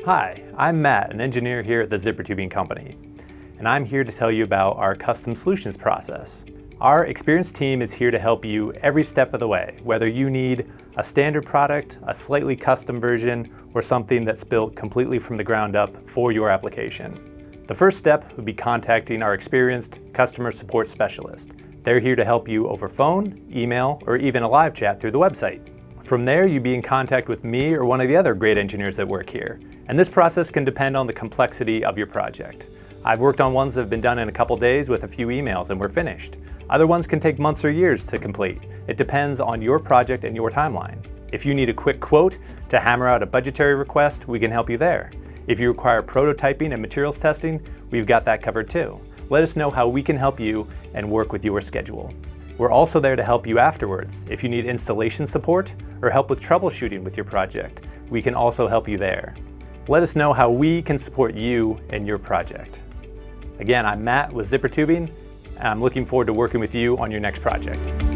Hi, I'm Matt, an engineer here at the Zippertubing company, and I'm here to tell you about our custom solutions process. Our experienced team is here to help you every step of the way, whether you need a standard product, a slightly custom version, or something that's built completely from the ground up for your application. The first step would be contacting our experienced customer support specialist. They're here to help you over phone, email, or even a live chat through the website. From there, you'd be in contact with me or one of the other great engineers that work here. And this process can depend on the complexity of your project. I've worked on ones that have been done in a couple days with a few emails and we're finished. Other ones can take months or years to complete. It depends on your project and your timeline. If you need a quick quote to hammer out a budgetary request, we can help you there. If you require prototyping and materials testing, we've got that covered too. Let us know how we can help you and work with your schedule. We're also there to help you afterwards. If you need installation support or help with troubleshooting with your project, we can also help you there. Let us know how we can support you and your project. Again, I'm Matt with Zippertubing, and I'm looking forward to working with you on your next project.